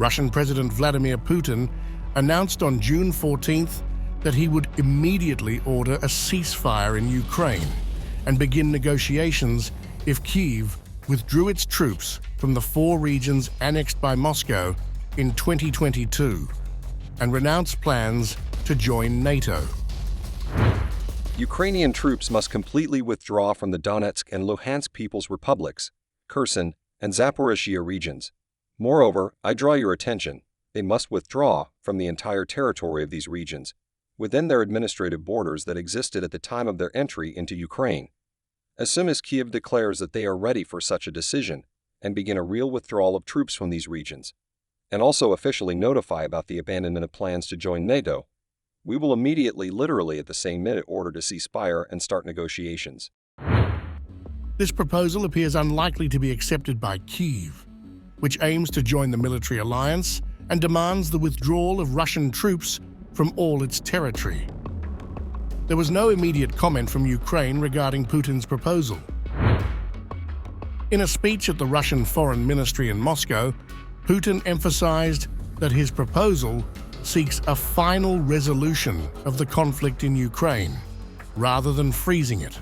Russian President Vladimir Putin announced on June 14th that he would immediately order a ceasefire in Ukraine and begin negotiations if Kyiv withdrew its troops from the 4 regions annexed by Moscow in 2022 and renounced plans to join NATO. Ukrainian troops must completely withdraw from the Donetsk and Luhansk People's Republics, Kherson, and Zaporizhzhia regions. Moreover, I draw your attention, they must withdraw from the entire territory of these regions, within their administrative borders that existed at the time of their entry into Ukraine. As soon as Kyiv declares that they are ready for such a decision and begin a real withdrawal of troops from these regions, and also officially notify about the abandonment of plans to join NATO, we will immediately, literally at the same minute, order to cease fire and start negotiations. This proposal appears unlikely to be accepted by Kyiv, which aims to join the military alliance and demands the withdrawal of Russian troops from all its territory. There was no immediate comment from Ukraine regarding Putin's proposal. In a speech at the Russian Foreign Ministry in Moscow, Putin emphasized that his proposal seeks a final resolution of the conflict in Ukraine, rather than freezing it,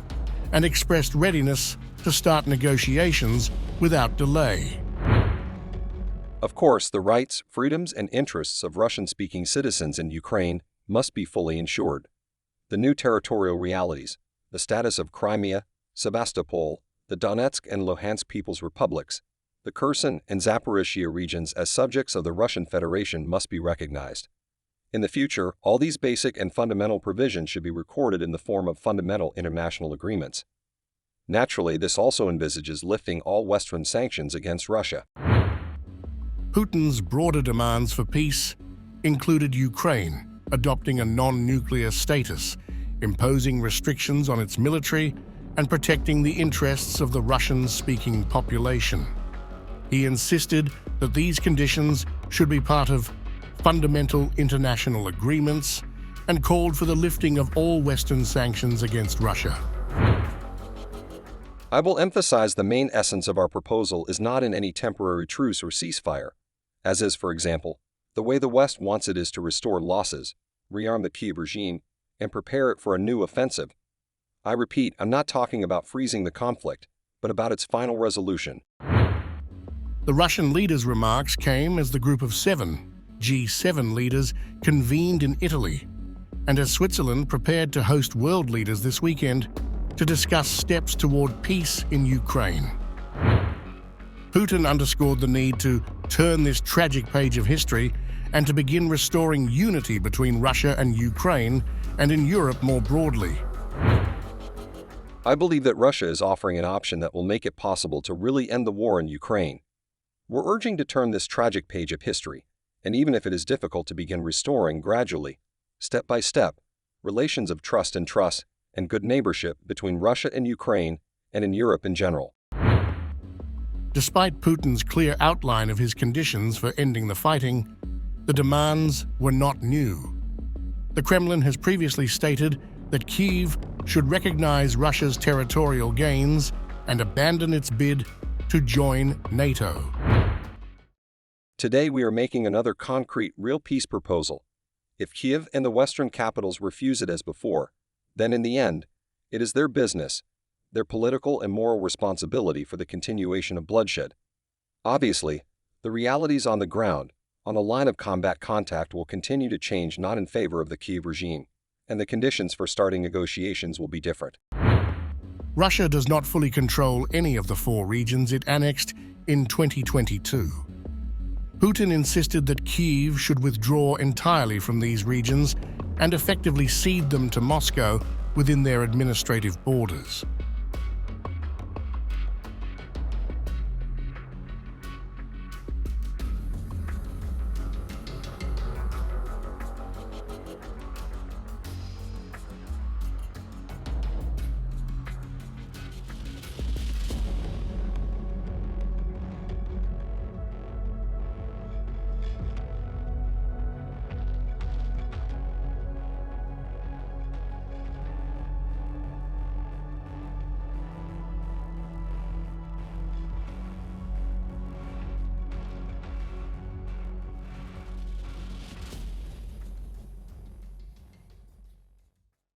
and expressed readiness to start negotiations without delay. Of course, the rights, freedoms, and interests of Russian-speaking citizens in Ukraine must be fully ensured. The new territorial realities, the status of Crimea, Sevastopol, the Donetsk and Luhansk People's Republics, the Kherson and Zaporizhzhia regions as subjects of the Russian Federation must be recognized. In the future, all these basic and fundamental provisions should be recorded in the form of fundamental international agreements. Naturally, this also envisages lifting all Western sanctions against Russia. Putin's broader demands for peace included Ukraine adopting a non-nuclear status, imposing restrictions on its military, and protecting the interests of the Russian-speaking population. He insisted that these conditions should be part of fundamental international agreements and called for the lifting of all Western sanctions against Russia. I will emphasize the main essence of our proposal is not in any temporary truce or ceasefire, as is, for example, the way the West wants it is to restore losses, rearm the Kyiv regime, and prepare it for a new offensive. I repeat, I'm not talking about freezing the conflict, but about its final resolution. The Russian leader's remarks came as the group of 7 G7 leaders convened in Italy, and as Switzerland prepared to host world leaders this weekend to discuss steps toward peace in Ukraine. Putin underscored the need to turn this tragic page of history and to begin restoring unity between Russia and Ukraine and in Europe more broadly. I believe that Russia is offering an option that will make it possible to really end the war in Ukraine. We're urging to turn this tragic page of history, and even if it is difficult to begin restoring gradually, step by step, relations of trust and good neighborship between Russia and Ukraine and in Europe in general. Despite Putin's clear outline of his conditions for ending the fighting, the demands were not new. The Kremlin has previously stated that Kyiv should recognize Russia's territorial gains and abandon its bid to join NATO. Today we are making another concrete, real peace proposal. If Kyiv and the Western capitals refuse it as before, then in the end, it is their business, their political and moral responsibility for the continuation of bloodshed. Obviously, the realities on the ground, on the line of combat contact will continue to change, not in favor of the Kyiv regime, and the conditions for starting negotiations will be different. Russia does not fully control any of the 4 regions it annexed in 2022. Putin insisted that Kyiv should withdraw entirely from these regions and effectively cede them to Moscow within their administrative borders.